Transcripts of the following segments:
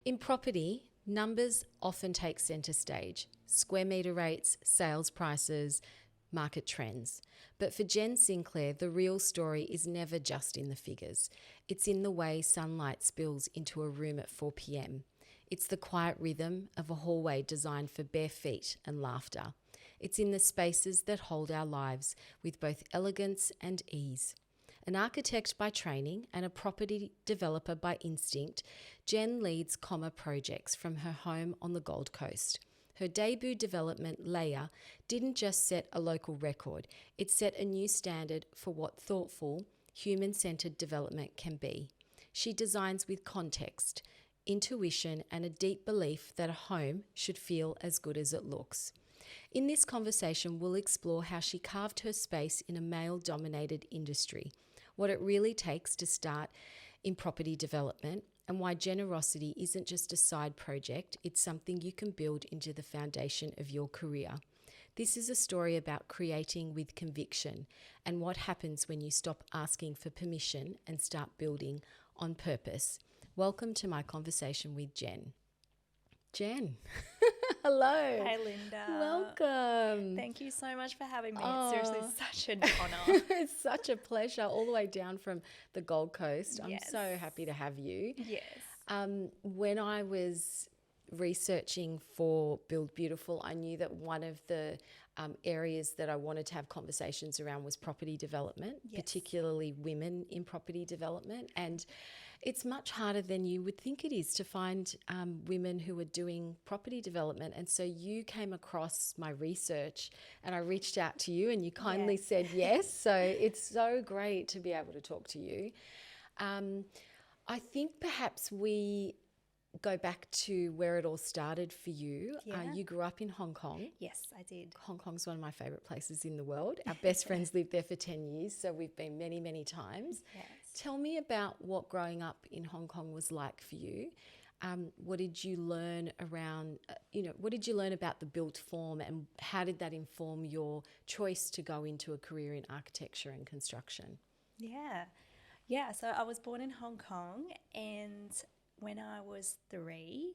In property, numbers often take centre stage: square metre rates, sales prices, market trends. But for Jenn Sinclair, the real story is never just in the figures. It's in the way sunlight spills into a room at 4 p.m. It's the quiet rhythm of a hallway designed for bare feet and laughter. It's in the spaces that hold our lives with both elegance and ease. An architect by training and a property developer by instinct, Jenn leads comma projects from her home on the Gold Coast. Her debut development, Layer, didn't just set a local record, it set a new standard for what thoughtful, human-centred development can be. She designs with context, intuition, and a deep belief that a home should feel as good as it looks. In this conversation, we'll explore how she carved her space in a male-dominated industry, what it really takes to start in property development, and why generosity isn't just a side project, it's something you can build into the foundation of your career. This is a story about creating with conviction and what happens when you stop asking for permission and start building on purpose. Welcome to my conversation with Jenn. Jenn, hello. Hey, Linda. Welcome. Thank you so much for having me. It's seriously such an honour. It's such a pleasure, all the way down from the Gold Coast. I'm Yes. so happy to have you. Yes. When I was researching for Build Beautiful, I knew that one of the areas that I wanted to have conversations around was property development, Yes. particularly women in property development. And it's much harder than you would think it is to find women who are doing property development. And so you came across my research and I reached out to you and you kindly Yes. said yes. So it's so great to be able to talk to you. I think perhaps we go back to where it all started for you. Yeah. You grew up in Hong Kong. Yes, I did. Hong Kong's one of my favourite places in the world. Our best friends lived there for 10 years, so we've been many, many times. Yes. Tell me about what growing up in Hong Kong was like for you. What did you learn around, what did you learn about the built form, and how did that inform your choice to go into a career in architecture and construction? Yeah, so I was born in Hong Kong, and when I was 3,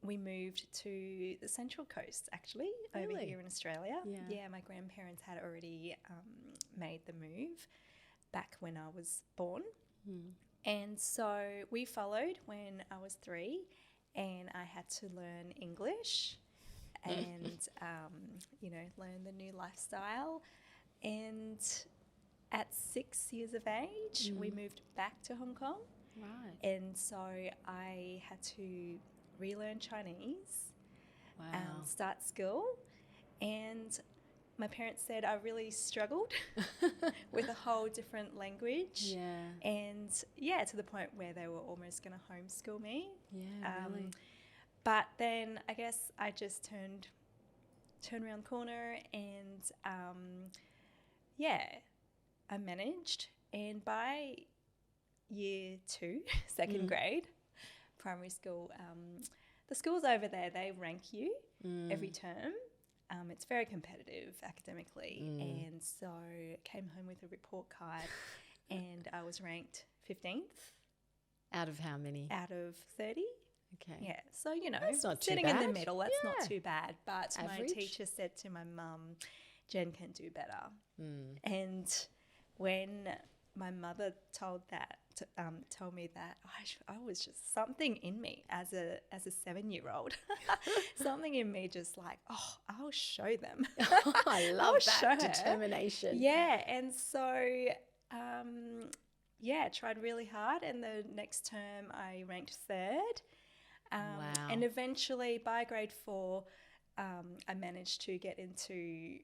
we moved to the Central Coast, actually, over Really? here in Australia. Yeah. My grandparents had already made the move back when I was born. And so we followed when I was 3, and I had to learn English and, learn the new lifestyle. And at 6 years of age, we moved back to Hong Kong. Right. And so I had to relearn Chinese, Wow. start school, and my parents said I really struggled with a whole different language. Yeah. And to the point where they were almost going to homeschool me. Yeah, really. But then I guess I just turned around the corner and I managed. And by year 2, second grade, primary school, the schools over there, they rank you every term. It's very competitive academically. And so I came home with a report card and I was ranked 15th. Out of how many? Out of 30. Okay. Yeah, so, That's not too sitting in the bad. middle, that's Yeah. not too bad. But Average. my teacher said to my mum, Jen can do better. And when my mother told me that, I was just something in me as a 7-year-old, something in me just like, I'll show them. I love I'll that show her. determination. Yeah, and so tried really hard, and the next term I ranked 3rd. Wow. And eventually by grade 4, I managed to get into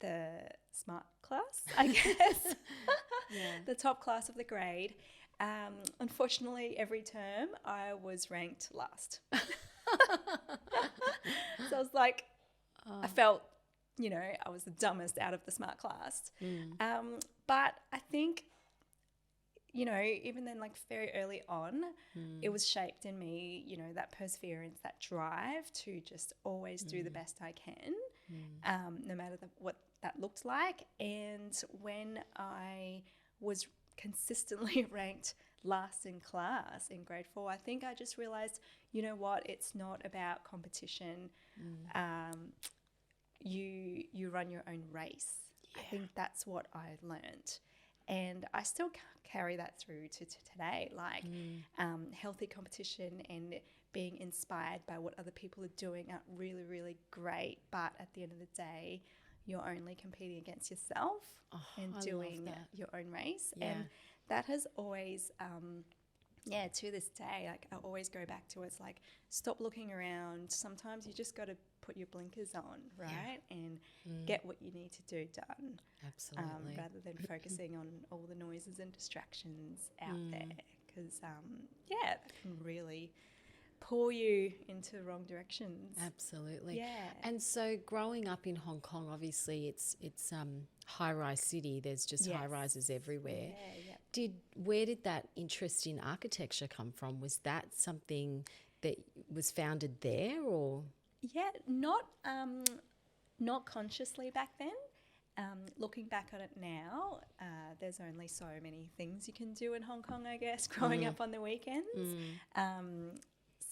the smart class, I guess, the top class of the grade. Unfortunately, every term I was ranked last. So I was like, I felt, I was the dumbest out of the smart class. But I think, even then, like very early on, it was shaped in me, that perseverance, that drive to just always do the best I can, no matter what that looked like. And when I was consistently ranked last in class in grade 4. I think I just realised, you know what, it's not about competition. You run your own race. I think that's what I learnt. And I still carry that through to today, like healthy competition and being inspired by what other people are doing are really, really great. But at the end of the day, you're only competing against yourself and doing your own race. Yeah. And that has always, to this day, like I always go back to it's like, stop looking around. Sometimes you just got to put your blinkers on, right? And get what you need to do done. Absolutely. Rather than focusing on all the noises and distractions out there. Because, that can really pull you into wrong directions. Absolutely. Yeah. And so growing up in Hong Kong, obviously it's high-rise city. There's just high-rises everywhere. Yeah. Where did that interest in architecture come from? Was that something that was founded there, or? Yeah, not consciously back then. Looking back on it now, there's only so many things you can do in Hong Kong, I guess, growing up on the weekends.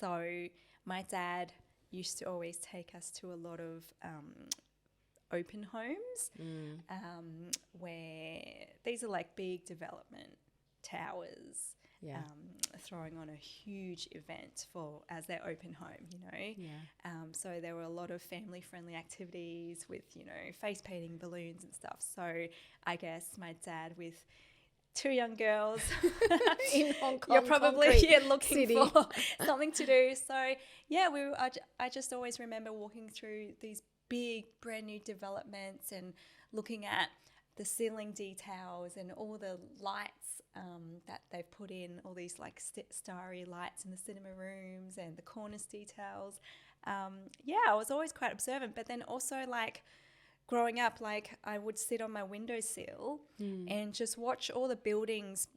So my dad used to always take us to a lot of open homes where these are like big development towers, throwing on a huge event as their open home, you know. So there were a lot of family-friendly activities with, you know, face painting, balloons and stuff. So I guess my dad with 2 young girls in Hong Kong, you're probably looking city. for something to do. So I just always remember walking through these big brand new developments and looking at the ceiling details and all the lights that they've put in, all these like starry lights in the cinema rooms and the cornice details. I was always quite observant, but then also like growing up, like I would sit on my windowsill and just watch all the buildings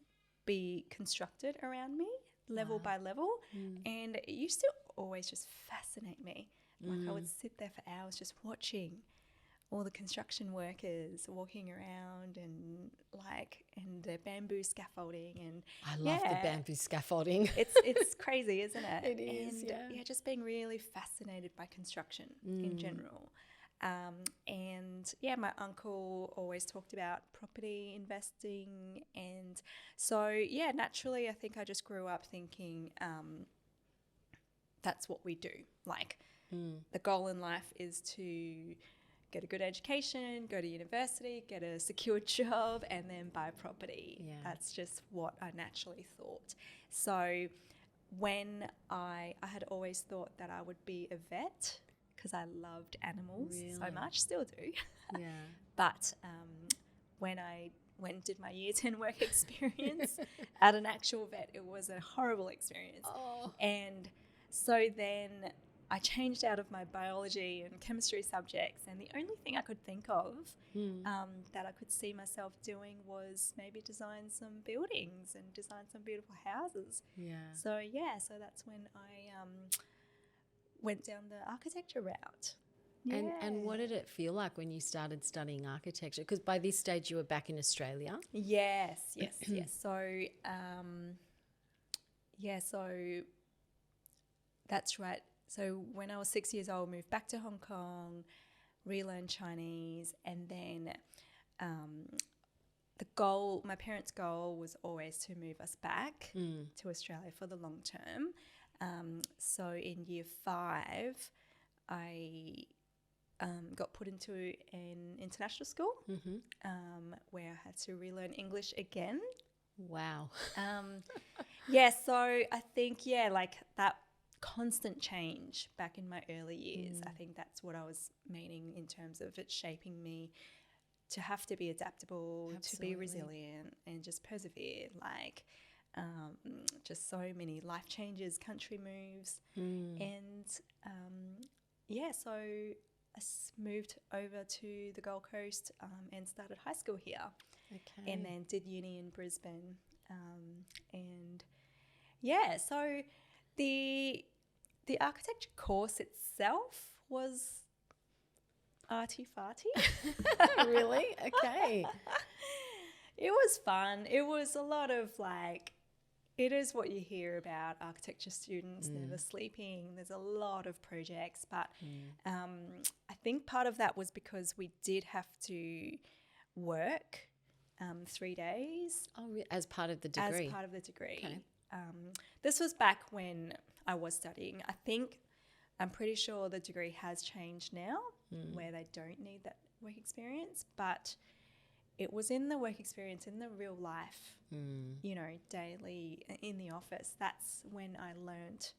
be constructed around me level by level. And it used to always just fascinate me. Like I would sit there for hours just watching all the construction workers walking around and the bamboo scaffolding. And I love the bamboo scaffolding. It's crazy, isn't it? It is, and just being really fascinated by construction in general. My uncle always talked about property investing, and so naturally I think I just grew up thinking that's what we do. Like the goal in life is to get a good education, go to university, get a secure job, and then buy property. That's just what I naturally thought. So when I had always thought that I would be a vet, because I loved animals so much, still do. But when I went and did my year 10 work experience at an actual vet, it was a horrible experience. And so then I changed out of my biology and chemistry subjects, and the only thing I could think of that I could see myself doing was maybe design some buildings and design some beautiful houses. So that's when I went down the architecture route. And what did it feel like when you started studying architecture? Because by this stage you were back in Australia. Yes. So that's right. So when I was 6 years old, moved back to Hong Kong, relearned Chinese, and then my parents' goal was always to move us back to Australia for the long term. So in year 5, I got put into an international school where I had to relearn English again. Wow. So I think, like that constant change back in my early years, I think that's what I was meaning in terms of it shaping me to have to be adaptable, to be resilient and just persevere, like just so many life changes, country moves. And so I moved over to the Gold Coast and started high school here. And then did uni in Brisbane. So the architecture course itself was arty-farty. Really? Okay. It was fun. It was a lot of like it is what you hear about architecture students never sleeping. There's a lot of projects, but I think part of that was because we did have to work 3 days. Oh, as part of the degree? As part of the degree. Okay. This was back when I was studying. I'm pretty sure the degree has changed now where they don't need that work experience, but it was in the work experience, in the real life, daily in the office. That's when I learned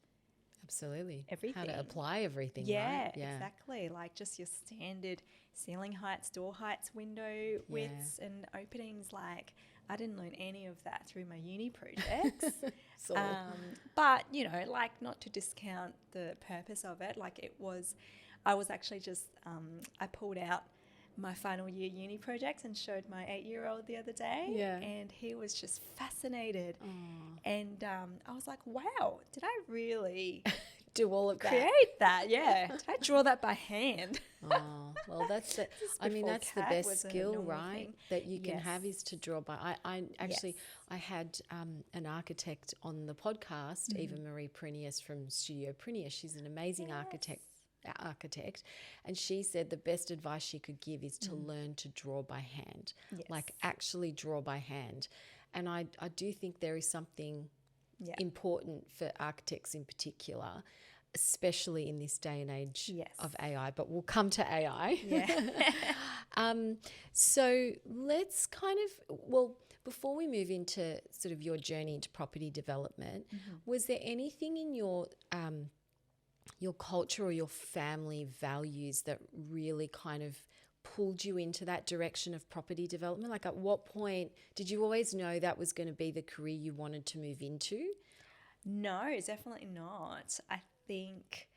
absolutely everything. How to apply everything, yeah, right? Yeah, exactly. Like just your standard ceiling heights, door heights, window widths and openings. Like I didn't learn any of that through my uni projects. But, like not to discount the purpose of it. Like I was actually just, I pulled out my final year uni projects and showed my 8-year-old the other day. Yeah. And he was just fascinated. And I was like, wow, did I really do all of that? Create that, yeah. Did I draw that by hand? Oh, well, that's the best skill, right? Thing. That you can have is to draw by. I had an architect on the podcast, Eva Marie Prenius from Studio Prenius. She's an amazing architect, and she said the best advice she could give is to learn to draw by hand, like actually draw by hand. And I do think there is something important for architects in particular, especially in this day and age of AI, but we'll come to AI. So let's before we move into sort of your journey into property development, was there anything in your culture or your family values that really kind of pulled you into that direction of property development? Like at what point did you always know that was going to be the career you wanted to move into? No, definitely not. I think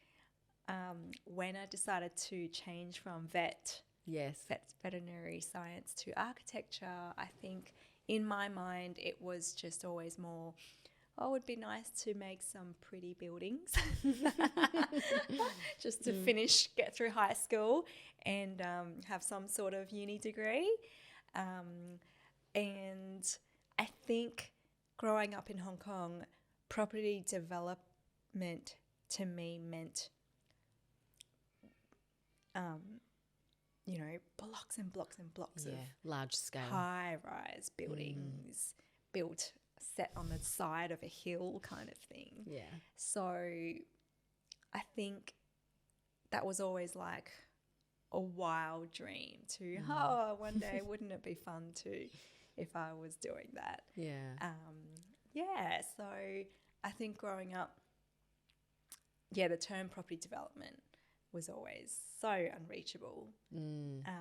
when I decided to change from veterinary science to architecture, I think in my mind it was just always more, it would be nice to make some pretty buildings just to get through high school and have some sort of uni degree. And I think growing up in Hong Kong, property development to me meant, blocks and blocks and blocks of large scale high-rise buildings built, set on the side of a hill kind of thing. Yeah. So I think that was always like a wild dream to, one day wouldn't it be fun to if I was doing that? Yeah. So I think growing up, the term property development was always so unreachable.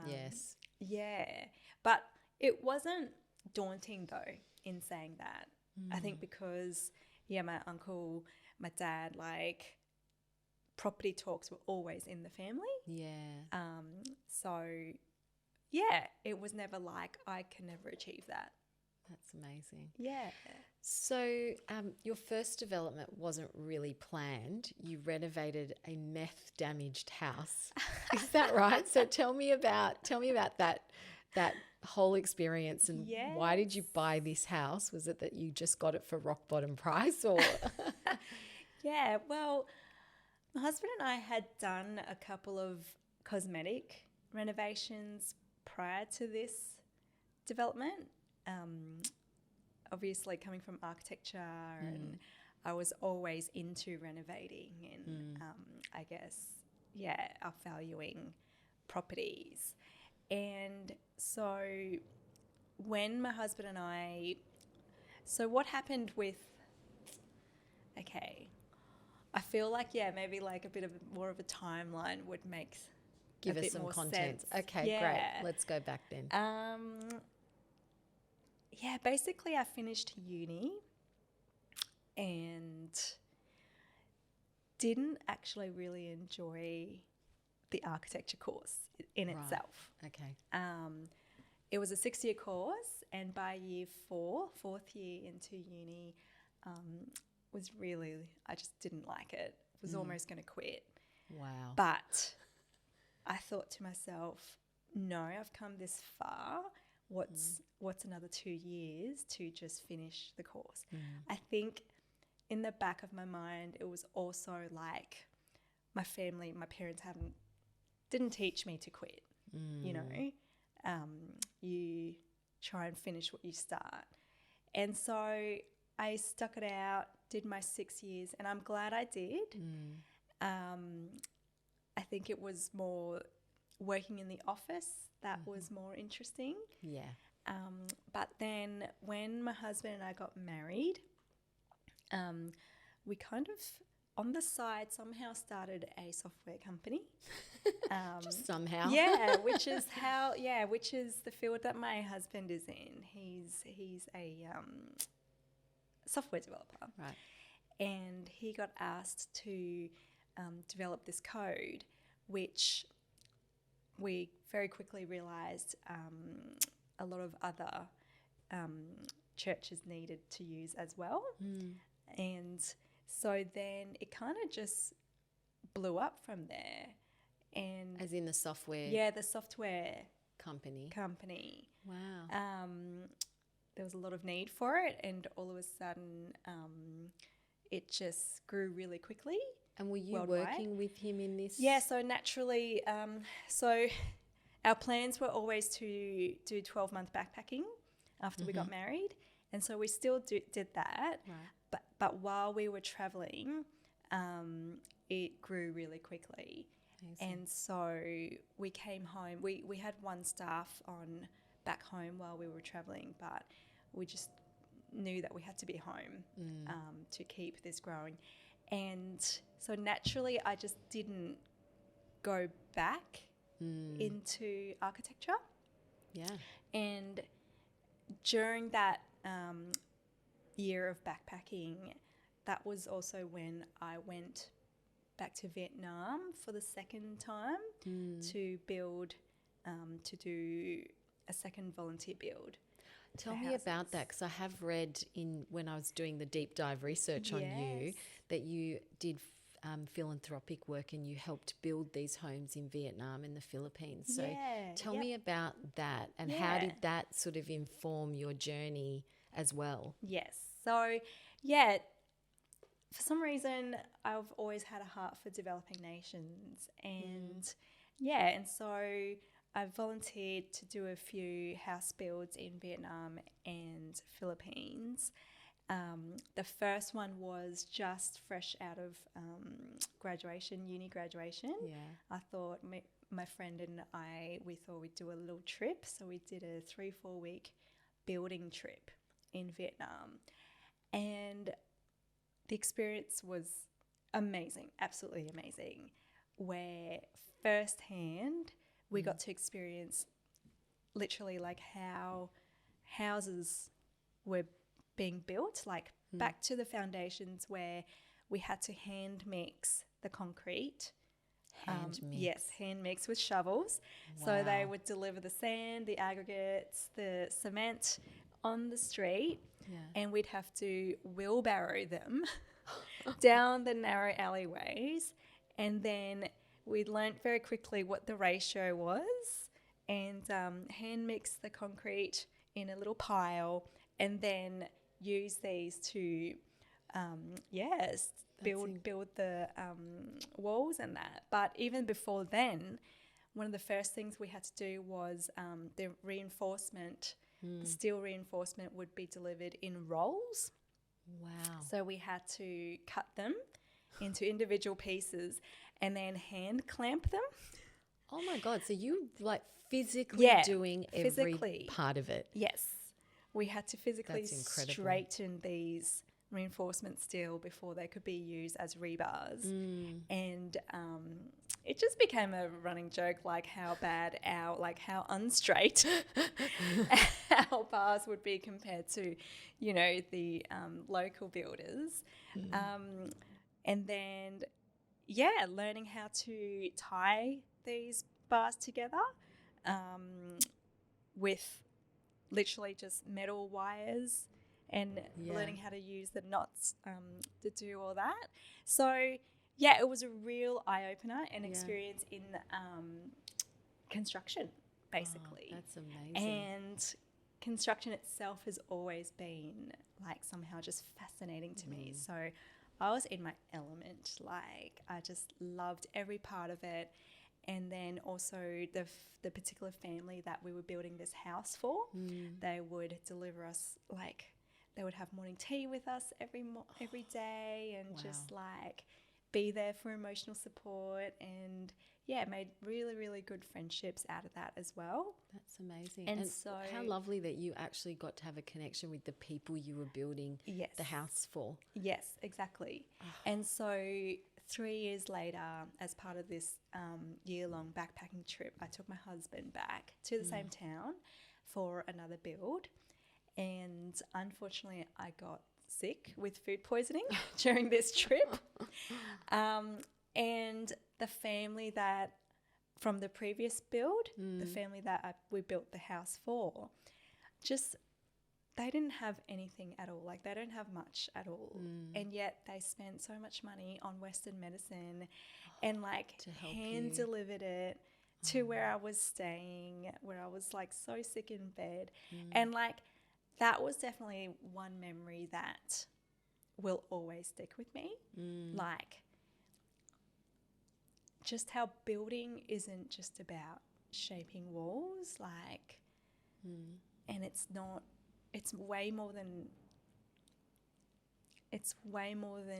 Yes. Yeah. But it wasn't daunting though in saying that. I think because, my uncle, my dad, like property talks were always in the family. Yeah. So, it was never like I can never achieve that. That's amazing. Yeah. So your first development wasn't really planned. You renovated a meth damaged house. Is that right? So tell me about that whole experience and why did you buy this house? Was it that you just got it for rock bottom price or? Yeah, well, my husband and I had done a couple of cosmetic renovations prior to this development. Obviously coming from architecture and I was always into renovating and I guess, our valuing properties. And so when my husband and I, what happened with, I feel like, maybe like a bit of more of a timeline would give us some content. Okay, great. Let's go back then. Basically I finished uni and didn't actually really enjoy the architecture course in itself. Okay. It was a 6-year course and by year 4th year into uni, I just didn't like it. Was almost going to quit. Wow. But I thought to myself, no, I've come this far. what's another 2 years to just finish the course. I think in the back of my mind, it was also like my parents didn't teach me to quit. You know, you try and finish what you start. And so I stuck it out, did my 6 years, and I'm glad I did. I think it was more working in the office that was more interesting. Yeah. But then when my husband and I got married, we kind of on the side somehow started a software company. Just somehow. Yeah, which is the field that my husband is in. He's a software developer. Right. And he got asked to develop this code, which we very quickly realised a lot of other churches needed to use as well. And so then it kind of just blew up from there. And As in the software yeah, the software company. Wow. Wow. There was a lot of need for it, and all of a sudden it just grew really quickly. And were you worldwide. working with him in this? Yeah, so naturally, so our plans were always to do 12-month backpacking after we got married. And so we still did that. Right. But while we were traveling, it grew really quickly. Amazing. And so we came home. We had one staff on back home while we were traveling, but we just knew that we had to be home to keep this growing. And so naturally, I just didn't go back into architecture. Yeah. And during that year of backpacking, that was also when I went back to Vietnam for the second time to build, to do a second volunteer build. Tell me about that, because I have read when I was doing the deep dive research on you that you did philanthropic work and you helped build these homes in Vietnam and the Philippines. So tell me about that, and how did that sort of inform your journey as well? Yes. So, yeah, for some reason, I've always had a heart for developing nations. And, and so I volunteered to do a few house builds in Vietnam and Philippines. The first one was just fresh out of uni graduation. Yeah. I thought my friend and we thought we'd do a little trip. So we did a 3-4 week building trip in Vietnam. And the experience was amazing, absolutely amazing, where firsthand we got to experience literally like how houses were being built, like back to the foundations, where we had to hand mix the concrete. Hand mix. Yes, hand mix with shovels. Wow. So they would deliver the sand, the aggregates, the cement on the street, and we'd have to wheelbarrow them down the narrow alleyways. And then we learnt very quickly what the ratio was, and hand mix the concrete in a little pile, and then use these to build the walls and that. But even before then, one of the first things we had to do was the reinforcement. The steel reinforcement would be delivered in rolls. Wow. So we had to cut them into individual pieces and then hand clamp them. Oh my God. So you like physically doing every part of it. Yes. We had to physically That's incredible. straighten these reinforcement steel before they could be used as rebars. And it just became a running joke, like how unstraight our bars would be compared to, the local builders. And then, learning how to tie these bars together with literally just metal wires, and learning how to use the knots to do all that. So, it was a real eye-opener and experience in construction. basically. Oh, that's amazing. And construction itself has always been like somehow just fascinating to me. So I was in my element. Like I just loved every part of it. And then also the particular family that we were building this house for, they would deliver us, like they would have morning tea with us every day, and just like be there for emotional support, and made really, really good friendships out of that as well. That's amazing. And so how lovely that you actually got to have a connection with the people you were building the house for. Yes, exactly. And so 3 years later, as part of this year-long backpacking trip, I took my husband back to the same town for another build. And unfortunately, I got sick with food poisoning during this trip. And the family that, from the previous build, the family that we built the house for, just, they didn't have anything at all. Like, they don't have much at all. And yet they spent so much money on Western medicine and, like, hand-delivered it to where I was staying, where I was, like, so sick in bed. And, like, that was definitely one memory that will always stick with me. Like, just how building isn't just about shaping walls, like, and it's not, it's way more than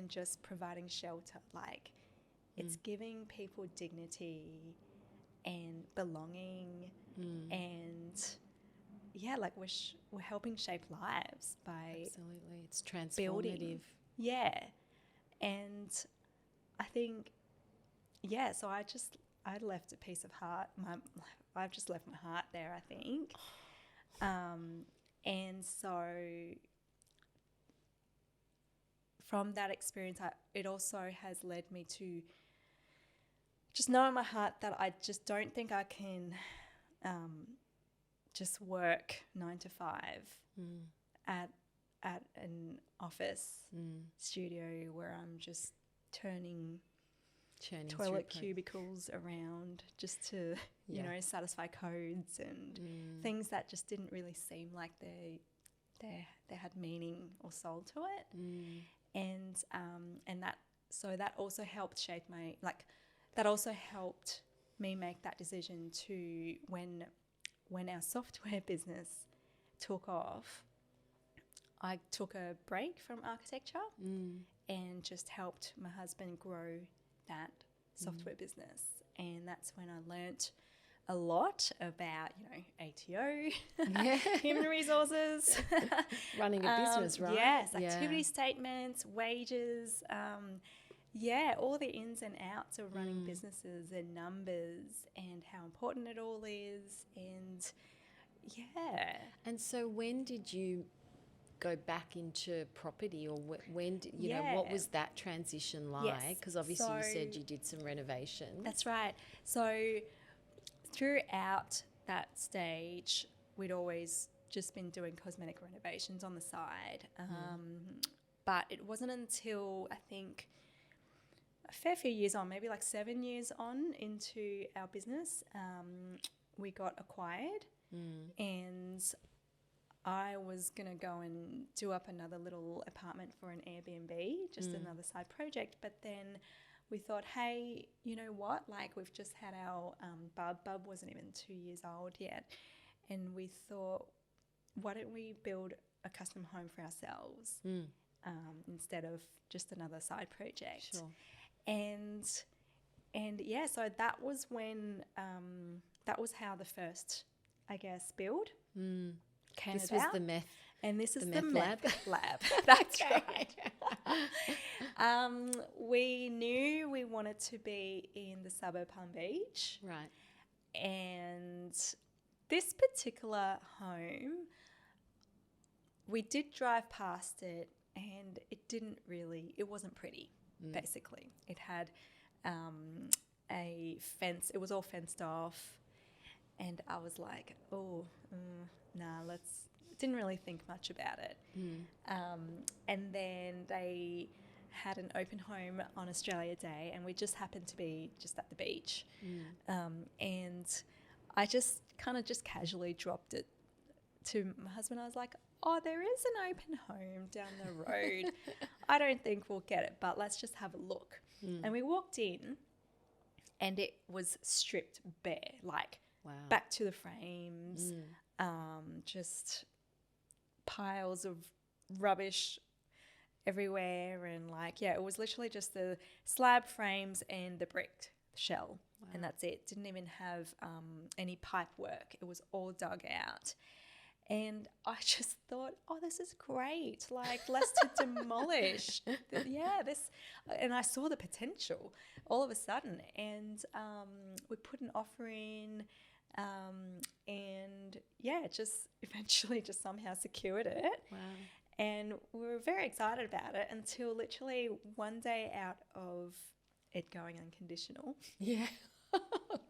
just providing shelter. Like, it's giving people dignity and belonging, and like we're helping shape lives by Absolutely, it's transformative. building. And I think, so I left a piece of heart. I've just left my heart there, I think. And so from that experience, it also has led me to just know in my heart that I just don't think I can just work 9 to 5 at an office studio where I'm just turning toilet cubicles around just to, you know, satisfy codes and things that just didn't really seem like they had meaning or soul to it. And that also helped shape my, like, that also helped me make that decision to, when our software business took off, I took a break from architecture and just helped my husband grow that software business. And that's when I learnt a lot about, you know, ATO, human resources. Running a business, right? Yes, activity statements, wages, all the ins and outs of running businesses and numbers and how important it all is. And And so when did you go back into property, or when did, you know, what was that transition like? Because obviously you said you did some renovations. That's right. So throughout that stage, we'd always just been doing cosmetic renovations on the side. But it wasn't until, I think, a fair few years on, maybe like 7 years on into our business, we got acquired. And I was going to go and do up another little apartment for an Airbnb, just another side project. But then we thought, hey, you know what? Like, we've just had our bub. Bub wasn't even 2 years old yet. And we thought, why don't we build a custom home for ourselves instead of just another side project? Sure. And so that was when, that was how the first, I guess, build came This about. was the meth. And this is the the meth meth lab. That's right. We knew we wanted to be in the suburb Palm Beach. Right. And this particular home, we did drive past it, and it wasn't pretty, basically. It had a fence. It was all fenced off. And I was like, didn't really think much about it. And then they had an open home on Australia Day, and we just happened to be just at the beach. And I just kind of just casually dropped it to my husband. I was like, oh, there is an open home down the road. I don't think we'll get it, but let's just have a look. And we walked in and it was stripped bare, like back to the frames, just piles of rubbish everywhere. And like, yeah, it was literally just the slab frames and the brick shell. And that's it. Didn't even have any pipe work. It was all dug out. And I just thought, oh, this is great. Like, let's demolish. This. And I saw the potential all of a sudden. And we put an offer in and, just eventually just somehow secured it. Wow. And we were very excited about it until literally one day out of it going unconditional. Yeah.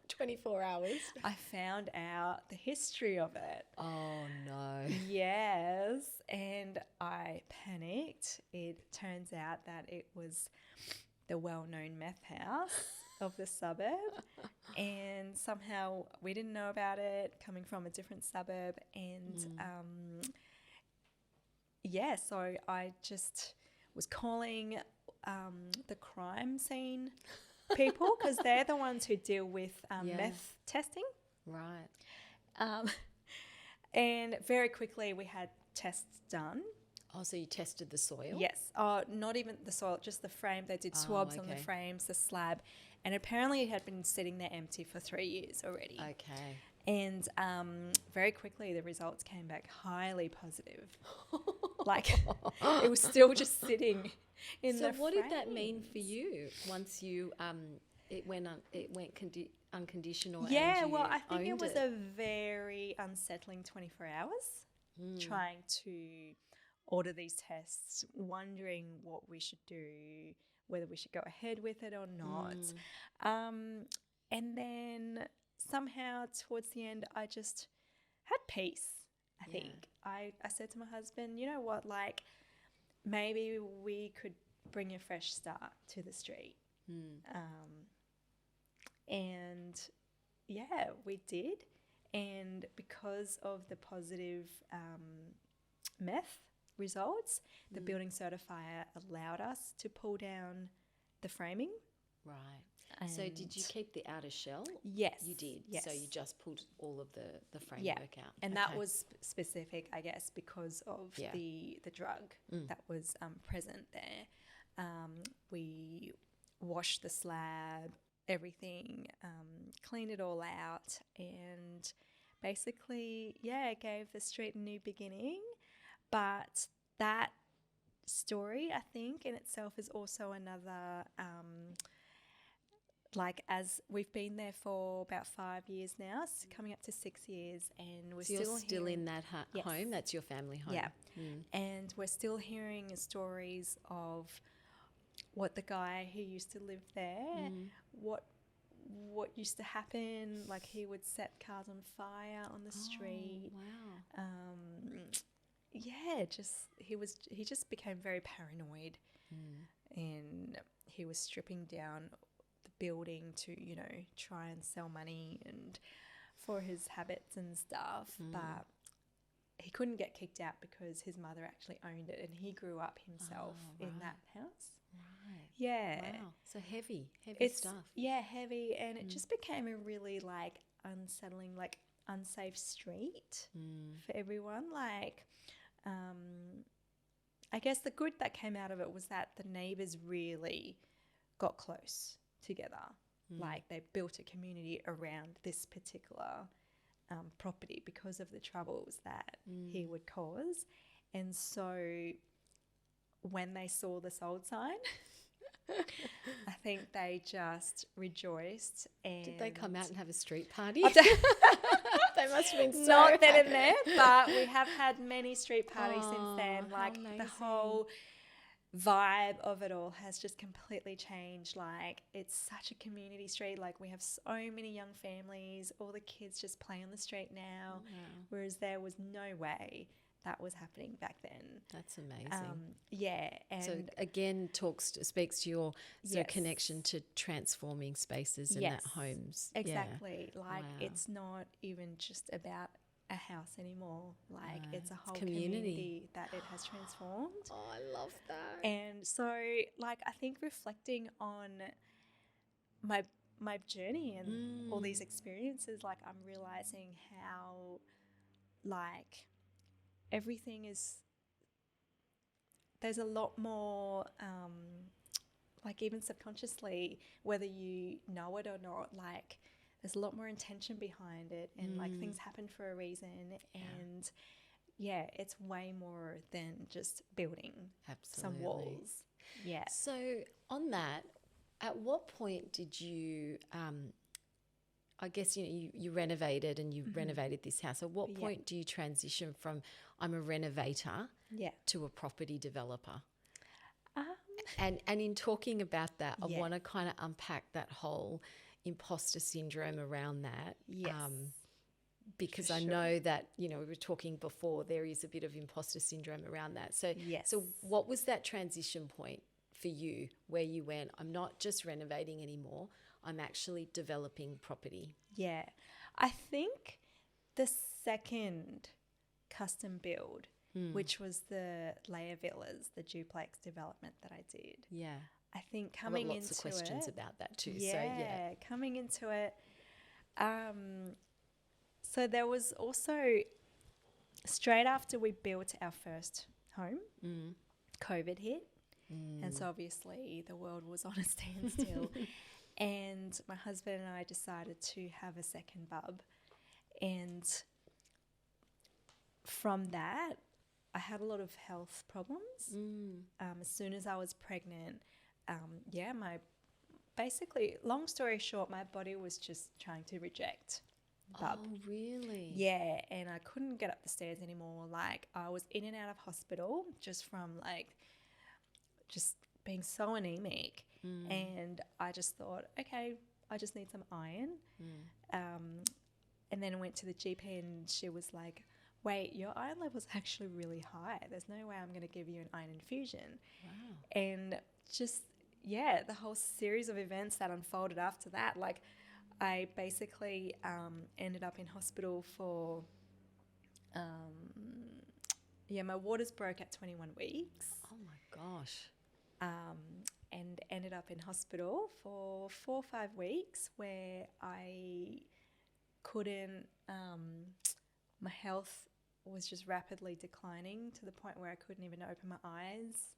24 hours. I found out the history of it. Oh, no. Yes. And I panicked. It turns out that it was the well-known meth house of the suburb. And somehow we didn't know about it, coming from a different suburb. And so I just was calling the crime scene people, because they're the ones who deal with meth testing. Right. And very quickly we had tests done. Oh, so you tested the soil? Yes. Not even the soil, just the frame. They did swabs on the frames, the slab. And apparently it had been sitting there empty for 3 years already. Okay. And very quickly the results came back highly positive. Like, it was still just sitting in the So what frames. did that mean for you once you it went unconditional? Yeah, and you well, I think it owned was a very unsettling 24 hours trying to order these tests, wondering what we should do, whether we should go ahead with it or not. And then somehow towards the end, I just had peace, I think. I said to my husband, you know what, like, maybe we could bring a fresh start to the street. And we did. And because of the positive meth results, the building certifier allowed us to pull down the framing. Right. So did you keep the outer shell? Yes. You did? Yes. So you just pulled all of the framework out? And that was specific, I guess, because of the drug that was present there. We washed the slab, everything, cleaned it all out, and basically, gave the street a new beginning. But that story, I think, in itself is also another... as we've been there for about 5 years now, coming up to 6 years, and we're still in that home. That's your family home. Yeah, and we're still hearing stories of what the guy who used to live there, what used to happen. Like, he would set cars on fire on the street. Wow. He just became very paranoid, and he was stripping down the building to, try and sell money and for his habits and stuff. But he couldn't get kicked out because his mother actually owned it, and he grew up himself in that house. Right. Yeah. Wow. So heavy stuff. Yeah, heavy. And it just became a really unsettling, unsafe street for everyone. I guess the good that came out of it was that the neighbours really got close together. They built a community around this particular property because of the troubles that he would cause. And so when they saw the sold sign, I think they just rejoiced. And did they come out and have a street party? They must have been so not then happy. and there, but we have had many street parties since then. How The amazing. whole vibe of it all has just completely changed. It's such a community street. We have so many young families. All the kids just play on the street now, whereas there was no way that was happening back then. That's amazing. Yeah, and so again, speaks to your yes. connection to transforming spaces and Yes, that homes. exactly. Yeah. Like Wow. it's not even just about a house anymore. Like it's a whole community. community that it has transformed. Oh, I love that. And so, like, I think reflecting on my journey and all these experiences, like, I'm realizing how, like, everything is, there's a lot more, like, even subconsciously, whether you know it or not, like, there's a lot more intention behind it, and like things happen for a reason. And yeah, it's way more than just building some walls. Yeah. So on that, at what point did you, I guess, you renovated and you renovated this house. At what point do you transition from I'm a renovator to a property developer? And in talking about that, I want to kind of unpack that whole imposter syndrome around that. Yes. Because I know that, we were talking before, there is a bit of imposter syndrome around that. So, so what was that transition point for you where you went, I'm not just renovating anymore, I'm actually developing property? Yeah. I think the second custom build, which was the layer villas, the duplex development that I did. Yeah. I think coming into it. Lots of questions about that too. Yeah, coming into it. So there was also, straight after we built our first home, COVID hit. And so obviously the world was on a standstill. And my husband and I decided to have a second bub. And from that, I had a lot of health problems. As soon as I was pregnant, basically, long story short, my body was just trying to reject bub. Oh, really? Yeah, and I couldn't get up the stairs anymore. Like, I was in and out of hospital just from, like, just being so anemic. And I just thought, okay, I just need some iron. And then I went to the GP and she was like, wait, your iron level's actually really high. There's no way I'm going to give you an iron infusion. Wow. And just, yeah, the whole series of events that unfolded after that, like, I basically ended up in hospital for, my waters broke at 21 weeks. Oh, my gosh. And ended up in hospital for 4 or 5 weeks where I couldn't, my health was just rapidly declining to the point where I couldn't even open my eyes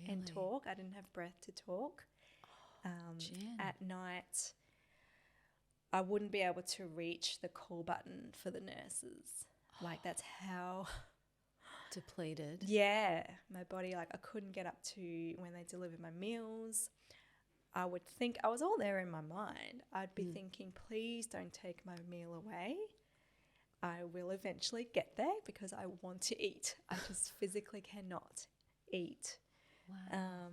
and talk. I didn't have breath to talk. At night, I wouldn't be able to reach the call button for the nurses. Like, that's how depleted. Yeah, my body, like, I couldn't get up to when they delivered my meals. I would think, I was all there in my mind. I'd be thinking, please don't take my meal away. I will eventually get there because I want to eat. I just physically cannot eat. Wow.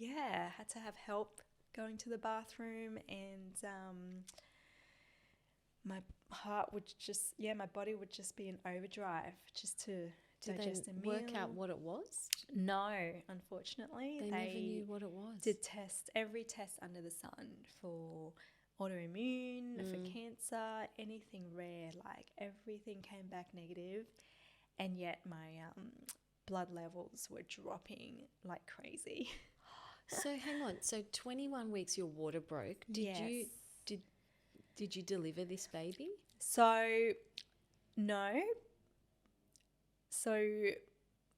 I had to have help going to the bathroom, and my heart would just, my body would just be in overdrive just to digest a meal. Did they work out what it was? No, unfortunately. They never knew what it was. Did every test under the sun for autoimmune, for cancer, anything rare, like everything came back negative, and yet my blood levels were dropping like crazy. So hang on. So 21 weeks your water broke. Did you deliver this baby? So no. So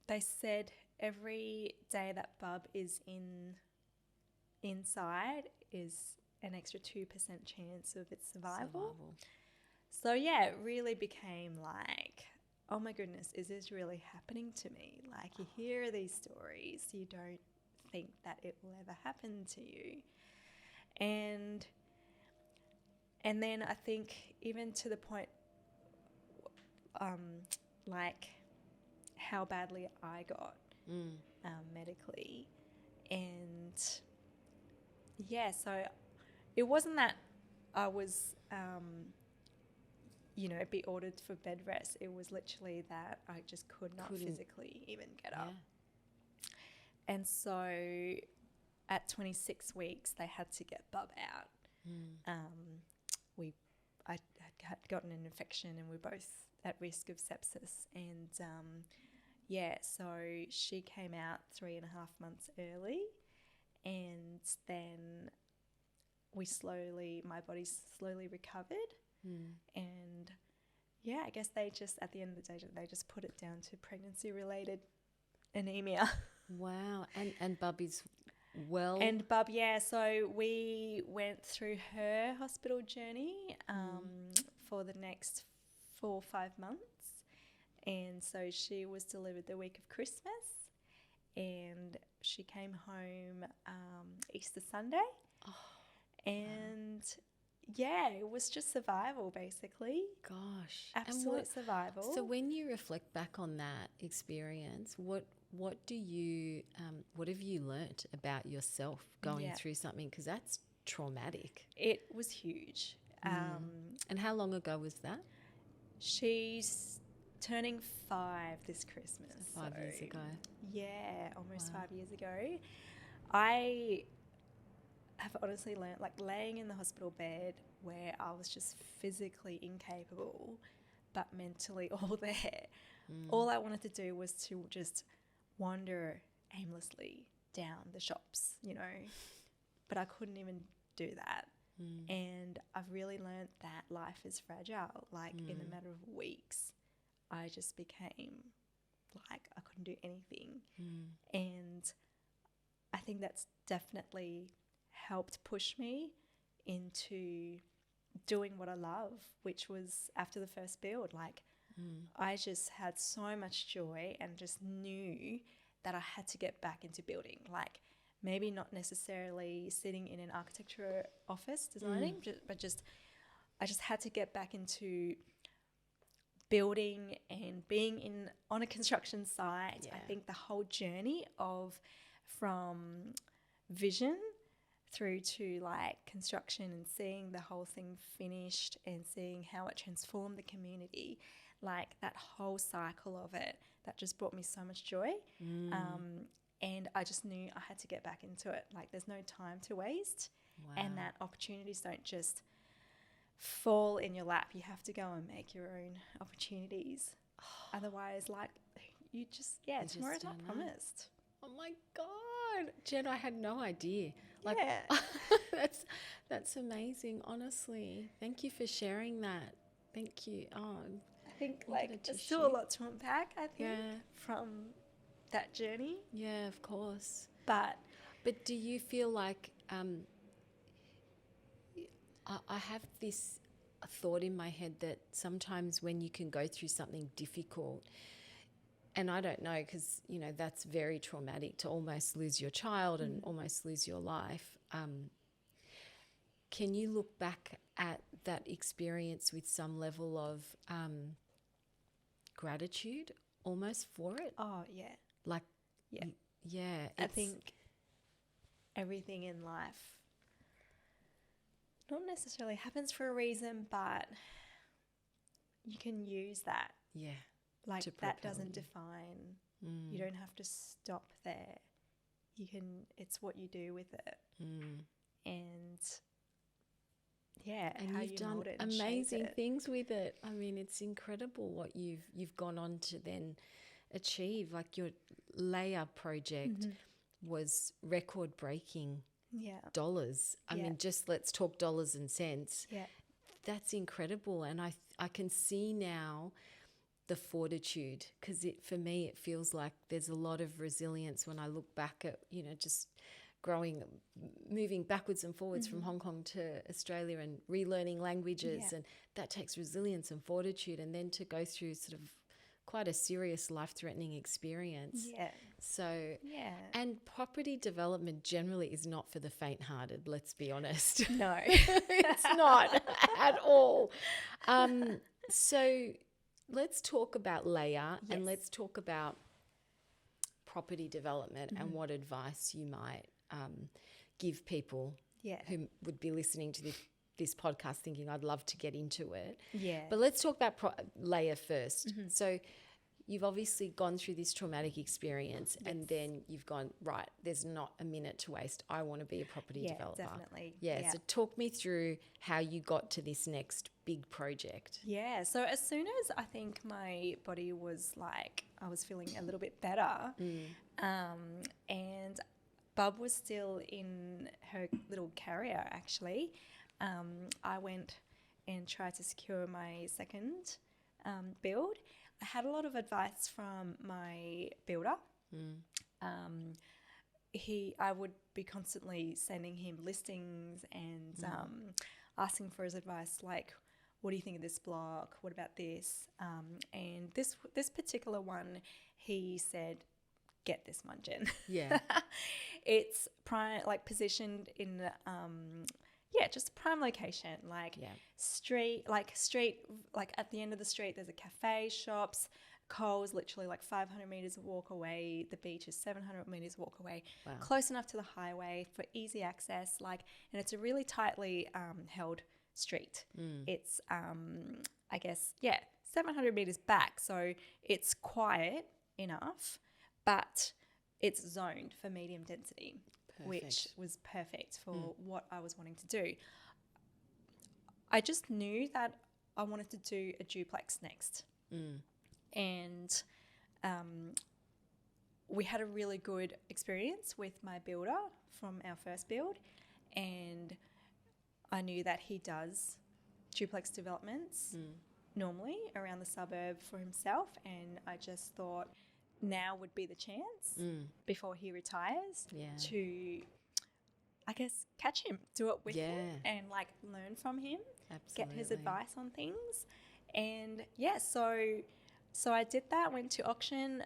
they said every day that bub is inside is an extra 2% chance of its survival. So yeah, it really became like, oh my goodness, is this really happening to me? Like, you hear these stories, you don't think that it will ever happen to you. And then I think even to the point, like how badly I got medically. And so it wasn't that I was be ordered for bed rest. It was literally that I just could not physically even get up. And so at 26 weeks, they had to get Bub out. I had gotten an infection and we're both at risk of sepsis. And so she came out 3.5 months early, and then my body slowly recovered. And I guess they just, at the end of the day, they just put it down to pregnancy-related anemia. Wow. And Bubby's well? And Bub, so we went through her hospital journey for the next 4 or 5 months. And so she was delivered the week of Christmas, and she came home Easter Sunday. And it was just survival, basically. Gosh. Absolute survival. So when you reflect back on that experience, what do you what have you learnt about yourself going through something? Because that's traumatic. It was huge. And how long ago was that? She's turning 5 this Christmas. So 5 years ago. Yeah, almost 5 years ago. I have honestly learnt, like, laying in the hospital bed where I was just physically incapable but mentally all there. All I wanted to do was to just wander aimlessly down the shops, but I couldn't even do that. And I've really learnt that life is fragile. Like, in a matter of weeks, I just became like I couldn't do anything. And I think that's definitely helped push me into doing what I love, which was after the first build. Like, I just had so much joy and just knew that I had to get back into building. Like, maybe not necessarily sitting in an architecture office designing, but I just had to get back into building and being on a construction site. I think the whole journey from vision through to like construction and seeing the whole thing finished and seeing how it transformed the community, like that whole cycle of it, that just brought me so much joy. And I just knew I had to get back into it. Like, there's no time to waste. And that opportunities don't just fall in your lap. You have to go and make your own opportunities. Otherwise, like, you just, tomorrow's not promised. Oh my God. Jen, I had no idea. Like, that's amazing, honestly. Thank you for sharing that. Thank you. I think, like, there's still a lot to unpack, I think, from that journey. Yeah, of course. But do you feel like I have this thought in my head that sometimes when you can go through something difficult, and I don't know, because, that's very traumatic to almost lose your child and almost lose your life. Can you look back at that experience with some level of gratitude almost for it? Oh, yeah. Like, yeah. I think everything in life not necessarily happens for a reason, but you can use that. Yeah. Like, that doesn't define. You don't have to stop there. It's what you do with it. And and how you've you done mold it and amazing shape it. things with it. I mean, it's incredible what you've gone on to then achieve. Like, your layer project was record breaking dollars. I mean, just let's talk dollars and cents. Yeah. That's incredible. And I can see now the fortitude, because for me it feels like there's a lot of resilience when I look back at, just moving backwards and forwards from Hong Kong to Australia and relearning languages, and that takes resilience and fortitude, and then to go through sort of quite a serious life-threatening experience. Yeah. So, and property development generally is not for the faint-hearted, let's be honest. No. It's not at all. So let's talk about layer and let's talk about property development and what advice you might give people who would be listening to this podcast thinking I'd love to get into it. Yeah. But let's talk about layer first. So you've obviously gone through this traumatic experience and then you've gone, right, there's not a minute to waste. I want to be a property developer. Definitely. Yeah. So talk me through how you got to this next big project. Yeah. So as soon as I think my body was like, I was feeling a little bit better, and Bub was still in her little carrier actually, I went and tried to secure my second build. I had a lot of advice from my builder. I would be constantly sending him listings and asking for his advice, like, what do you think of this block? What about this? And this particular one, he said, get this one, Jen. Yeah. It's prime, like positioned in just a prime location, like street, like at the end of the street, there's a cafe, shops, Coles, literally like 500 meters walk away. The beach is 700 meters walk away. Wow. Close enough to the highway for easy access. And it's a really tightly held street. It's, 700 meters back. So it's quiet enough, but it's zoned for medium density. Perfect. Which was perfect for what I was wanting to do. I just knew that I wanted to do a duplex next. And we had a really good experience with my builder from our first build, and I knew that he does duplex developments normally around the suburb for himself, and I just thought now would be the chance before he retires to, I guess, catch him, do it with him and learn from him. Absolutely. Get his advice on things. And so I did that, went to auction,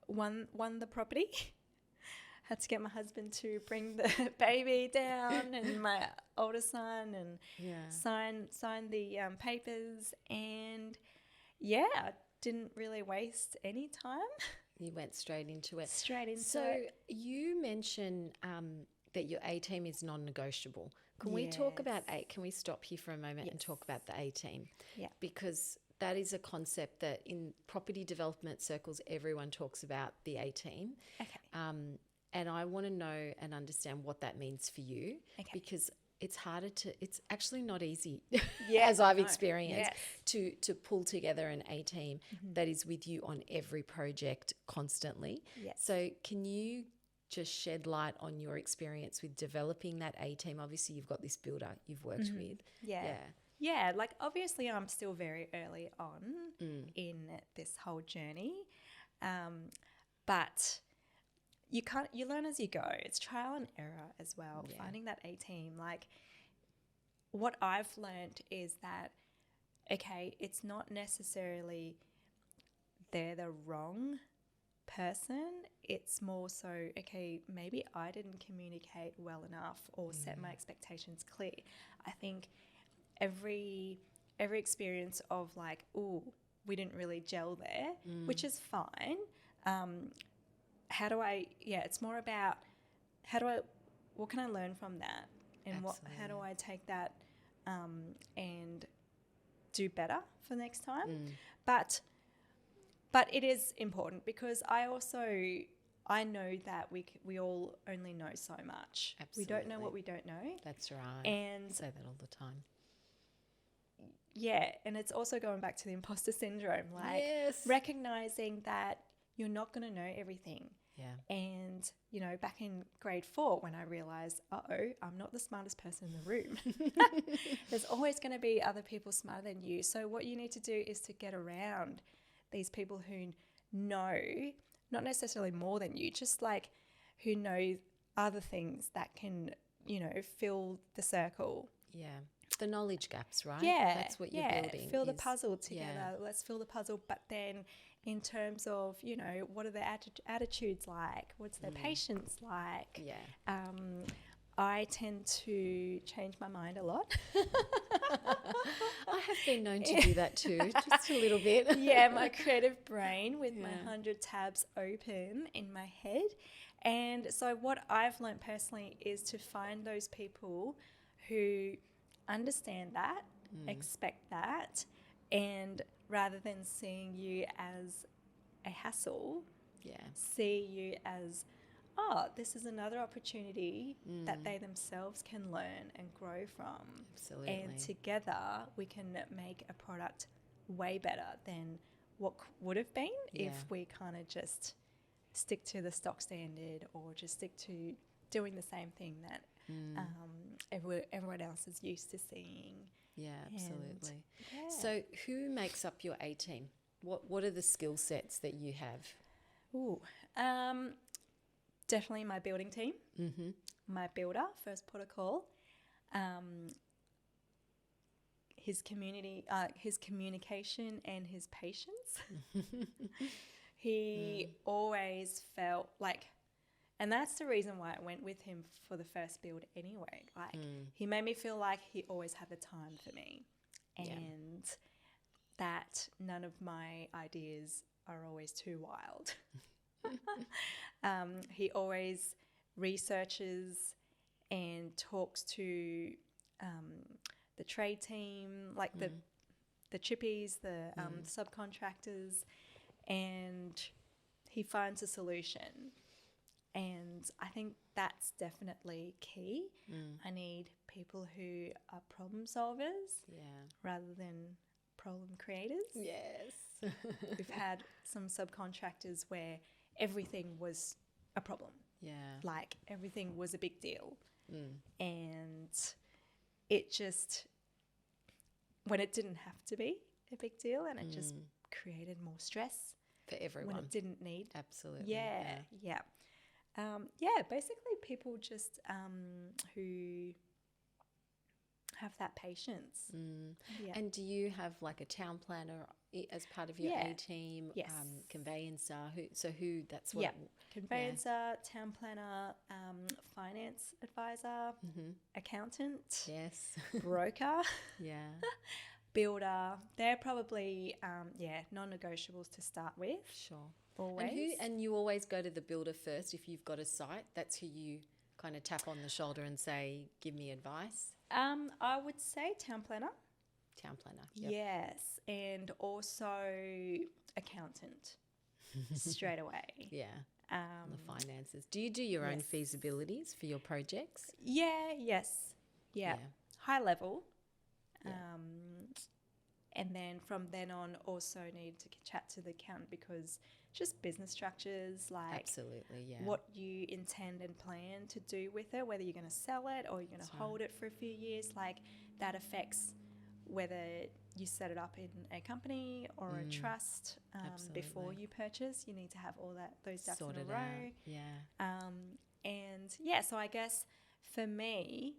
won the property. Had to get my husband to bring the baby down and my older son and sign the papers, and didn't really waste any time. You went straight into it. So you mentioned that your A team is non-negotiable. Can we talk about can we stop here for a moment and talk about the A team? Yeah. Because that is a concept that in property development circles, everyone talks about the A team. Okay. And I want to know and understand what that means for you, because it's actually not easy, as I've experienced, to pull together an A team that is with you on every project constantly. Yes. So can you just shed light on your experience with developing that A team? Obviously, you've got this builder you've worked with. Yeah, obviously I'm still very early on in this whole journey, but you learn as you go. It's trial and error as well. Finding that A team, what I've learned is that it's not necessarily they're the wrong person. It's more so maybe I didn't communicate well enough or set my expectations clear. I think every experience of we didn't really gel there, which is fine. How do I, it's more about what can I learn from that? And how do I take that and do better for next time? But it is important because I know that we all only know so much. Absolutely. We don't know what we don't know. That's right. And I say that all the time. Yeah, and it's also going back to the imposter syndrome, recognizing that you're not going to know everything. Yeah. And, back in grade 4 when I realized, I'm not the smartest person in the room. There's always going to be other people smarter than you. So what you need to do is to get around these people who know, not necessarily more than you, just who know other things that can, fill the circle. Yeah. The knowledge gaps, right? Yeah. That's what you're building. Fill the puzzle together. Yeah. Let's fill the puzzle. But then in terms of, what are their attitudes like? What's their patience like? Yeah. I tend to change my mind a lot. I have been known to do that too, just a little bit. Yeah, my creative brain with my 100 tabs open in my head. And so what I've learned personally is to find those people who understand that, expect that, and rather than seeing you as a hassle, see you as, oh, this is another opportunity that they themselves can learn and grow from. Absolutely. And together we can make a product way better than what would have been if we kind of just stick to the stock standard or just stick to doing the same thing that everyone else is used to seeing. Yeah, absolutely. So who makes up your A team? What are the skill sets that you have? Ooh, definitely my building team, my builder, first port of call, his communication and his patience. He always felt like, and that's the reason why I went with him for the first build anyway. Like he made me feel like he always had the time for me, and that none of my ideas are always too wild. He always researches and talks to the trade team, like the chippies, the subcontractors, and he finds a solution. And I think that's definitely key. I need people who are problem solvers rather than problem creators. Yes. We've had some subcontractors where everything was a problem. Yeah. Like everything was a big deal. And it just, when it didn't have to be a big deal, and it just created more stress for everyone. when it didn't need. Absolutely. Yeah. Basically people just who have that patience. And do you have like a town planner as part of your A team? Yes. Conveyancer. Who? That's what. Conveyancer, town planner, finance advisor, accountant. Yes. Broker. Builder. They're probably non-negotiables to start with. Sure. Always. And you always go to the builder first if you've got a site. That's who you kind of tap on the shoulder and say, give me advice. I would say town planner. Town planner. Yep. Yes, and also accountant straight away. Yeah. The finances. Do you do your own feasibilities for your projects? Yes. High level. Yeah. And then from then on also need to chat to the accountant because just business structures, like what you intend and plan to do with it, whether you're going to sell it or you're going to hold it for a few years, like that affects whether you set it up in a company or a trust before you purchase. You need to have all those ducks in a row. Out. Yeah. So I guess for me,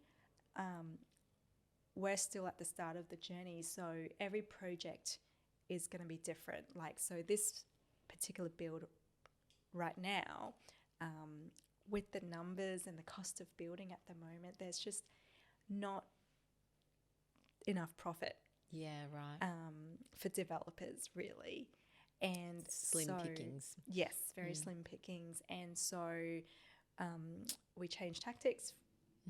we're still at the start of the journey, so every project is going to be different. Like, so this particular build right now, with the numbers and the cost of building at the moment, there's just not enough profit. Yeah, right. For developers, really. And slim pickings. Yes, very slim pickings. And so we changed tactics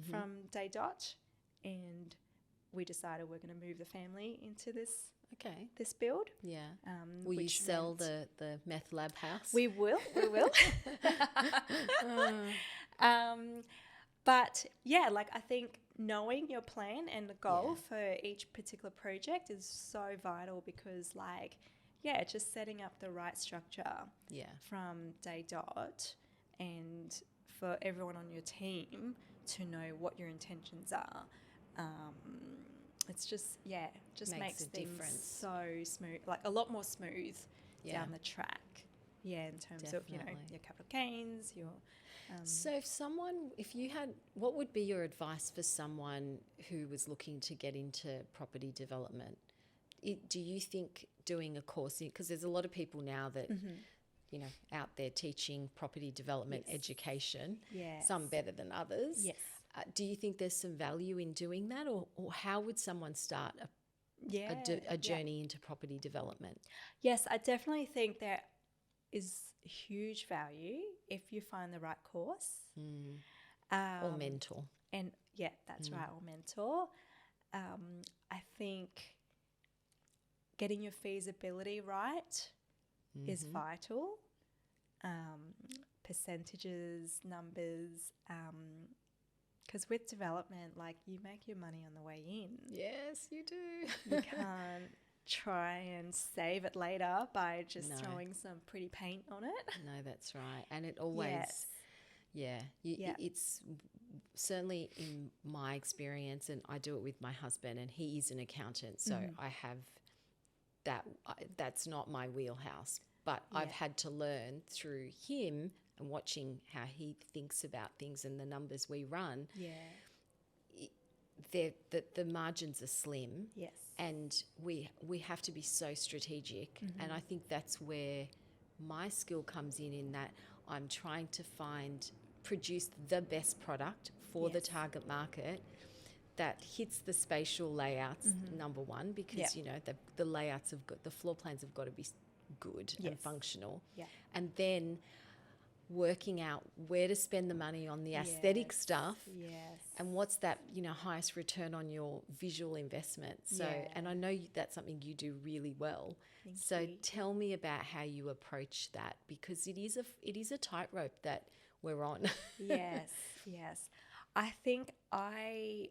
from day dot, and we decided we're going to move the family into this build. Yeah. Will you sell the meth lab house? We will. But yeah, like I think knowing your plan and the goal for each particular project is so vital because just setting up the right structure from day dot and for everyone on your team to know what your intentions are. It's just makes things so smooth, like a lot more smooth down the track. Yeah, in terms of, your capital gains, your... So what would be your advice for someone who was looking to get into property development? Do you think doing a course, because there's a lot of people now that, out there teaching property development education, some better than others. Yes. Do you think there's some value in doing that, or how would someone start a journey into property development? Yes, I definitely think there is huge value if you find the right course. Or mentor. And Yeah, that's right, or mentor. I think getting your feasibility right is vital. Percentages, numbers, because with development, like, you make your money on the way in. Yes, you do. You can't try and save it later by just No. throwing some pretty paint on it. No, that's right. And it always, it's certainly in my experience, and I do it with my husband, and he is an accountant, so I have that's not my wheelhouse. But I've had to learn through him and watching how he thinks about things and the numbers we run. Yeah. The margins are slim. Yes. And we have to be so strategic. And I think that's where my skill comes in that I'm trying to produce the best product for the target market that hits the spatial layouts, number one, because, you know, the layouts the floor plans have got to be good and functional. Yeah. And then working out where to spend the money on the aesthetic stuff and what's that, you know, highest return on your visual investment. So, and I know that's something you do really well. Thank you. Tell me about how you approach that, because it is a tightrope that we're on. Yes. I think I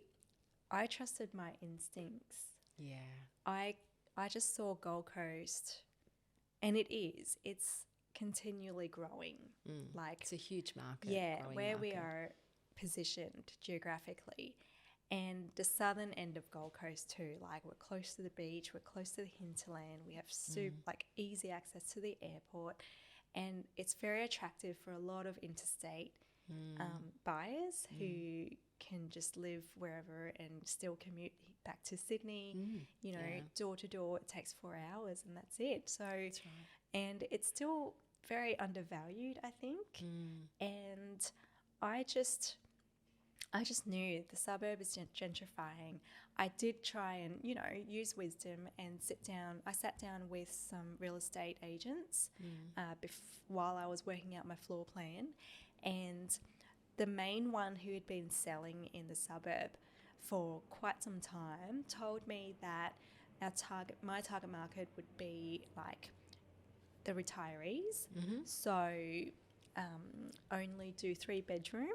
trusted my instincts. Yeah. I just saw Gold Coast, and it's continually growing. Like, it's a huge market. Yeah, where we are positioned geographically, and the southern end of Gold Coast too. Like, we're close to the beach, we're close to the hinterland, we have like easy access to the airport, and it's very attractive for a lot of interstate buyers who can just live wherever and still commute back to Sydney. You know, door to door, it takes 4 hours, and that's it. So, that's right. And it's still very undervalued, I think. And I just knew the suburb is gentrifying. I did try and, you know, use wisdom and I sat down with some real estate agents while I was working out my floor plan. And the main one who had been selling in the suburb for quite some time told me that my target market would be like the retirees. So only do 3-bedroom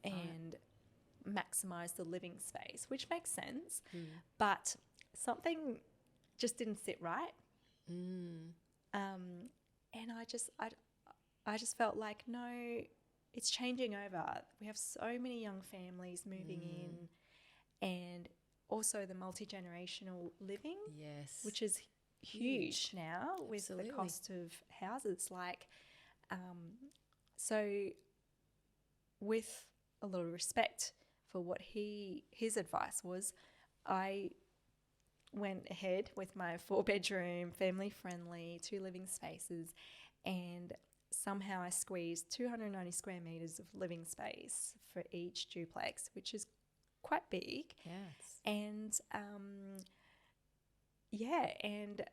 and maximize the living space, which makes sense. But something just didn't sit right. And I just felt like, no, it's changing over. We have so many young families moving in, and also the multi-generational living, which is huge now with the cost of houses. Like, so with a lot of respect for what his advice was, I went ahead with my 4-bedroom, family-friendly, 2 living spaces, and somehow I squeezed 290 square metres of living space for each duplex, which is quite big. Yes. And, and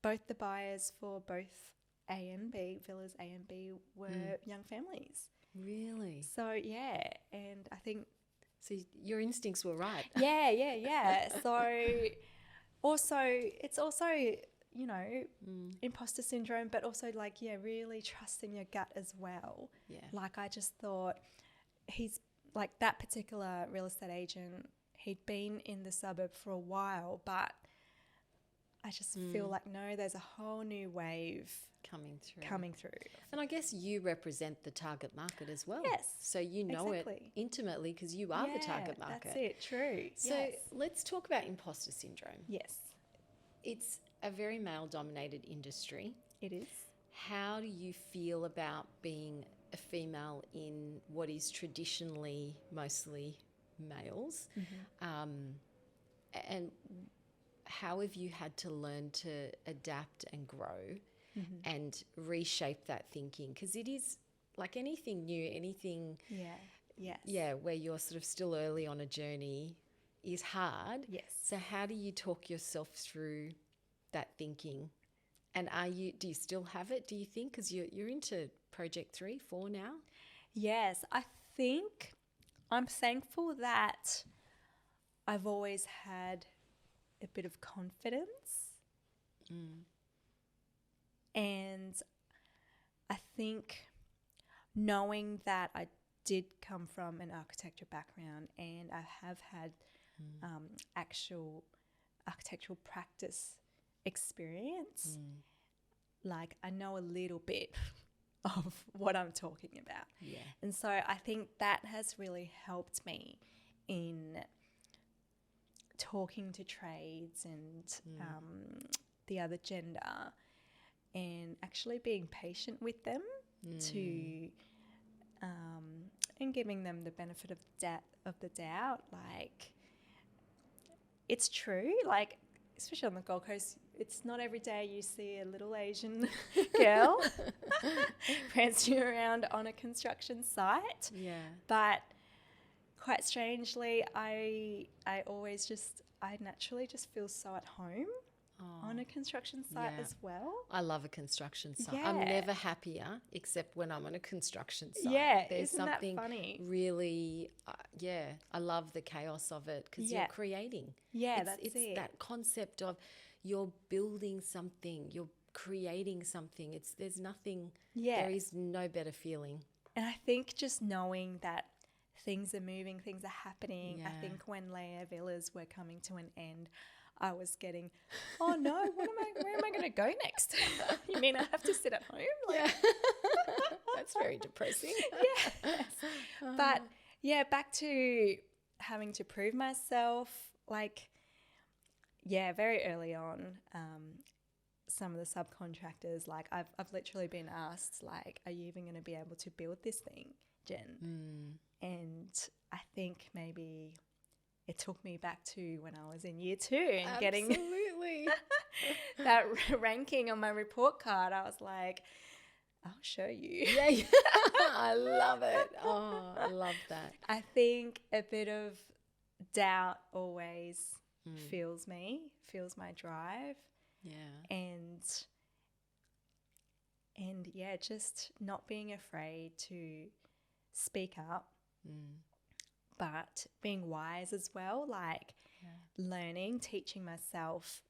both the buyers for both villas A and B, were young families. Really? So, and I think... So your instincts were right. Yeah. So it's also, you know, imposter syndrome, but also like, really trusting your gut as well. Yeah. Like, I just thought he's like that particular real estate agent, he'd been in the suburb for a while, but I just feel like, no, there's a whole new wave coming through. And I guess you represent the target market as well. Yes. So you know it intimately because you are the target market. That's it, true. So let's talk about imposter syndrome. Yes. It's a very male-dominated industry. It is. How do you feel about being a female in what is traditionally mostly males? And how have you had to learn to adapt and grow and reshape that thinking? Because it is like anything new, anything where you're sort of still early on a journey is hard. Yes. So how do you talk yourself through that thinking? And do you still have it, do you think? Because you're into project 3, 4 now? Yes, I think I'm thankful that I've always had a bit of confidence. And I think knowing that I did come from an architecture background and I have had actual architectural practice experience, like I know a little bit of what I'm talking about. Yeah. And so I think that has really helped me in talking to trades and the other gender and actually being patient with them to and giving them the benefit of the doubt. Like, it's true, like, especially on the Gold Coast, it's not every day you see a little Asian girl prancing around on a construction site. Yeah. But quite strangely, I naturally just feel so at home on a construction site as well. I love a construction site. Yeah. I'm never happier except when I'm on a construction site. Yeah, There's isn't something that funny? really, I love the chaos of it because you're creating. Yeah, it's it. that concept of you're building something, you're creating something. There's nothing, there is no better feeling. And I think just knowing that things are moving, things are happening. I think when Leia Villas were coming to an end, I was getting, oh no, where am I going to go next? You mean I have to sit at home? Like, That's very depressing. Yes. But yeah, back to having to prove myself, like, very early on, some of the subcontractors, like I've literally been asked, like, are you even going to be able to build this thing, Jen? And I think maybe it took me back to when I was in year 2 and getting that ranking on my report card. I was like, I'll show you. Yeah. I love it. Oh, I love that. I think a bit of doubt always fuels my drive. Yeah. And yeah, just not being afraid to speak up. But being wise as well, like learning, teaching myself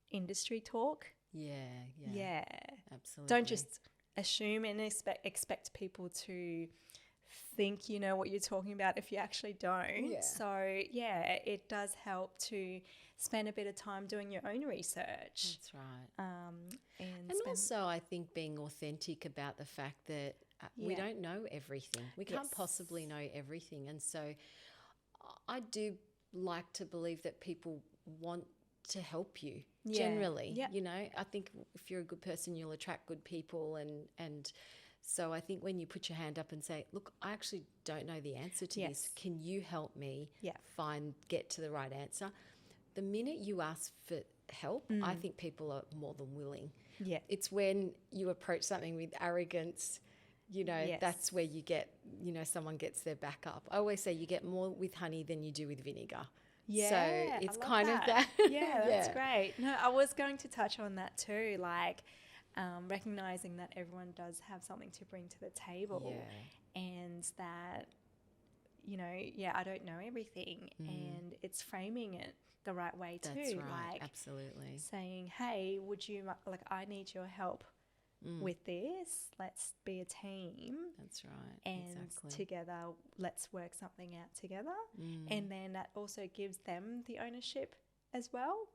industry talk. Yeah. Absolutely. Don't just assume and expect people to think you know what you're talking about if you actually don't. Yeah. So, it does help to spend a bit of time doing your own research. That's right. And also, I think being authentic about the fact that we don't know everything. We can't possibly know everything. And so I do like to believe that people want to help you generally. Yeah. You know, I think if you're a good person, you'll attract good people. And so I think when you put your hand up and say, look, I actually don't know the answer to this. Can you help me get to the right answer? The minute you ask for help, I think people are more than willing. Yeah. It's when you approach something with arrogance, you know, that's where you get, you know, someone gets their back up. I always say you get more with honey than you do with vinegar. Yeah. So it's kind of that. that. Yeah, that's great. No, I was going to touch on that too, like recognizing that everyone does have something to bring to the table and that, you know, I don't know everything and it's framing it the right way too. That's right, like absolutely. Saying, hey, I need your help with this. Let's be a team. That's right. And together, let's work something out together. And then that also gives them the ownership as well,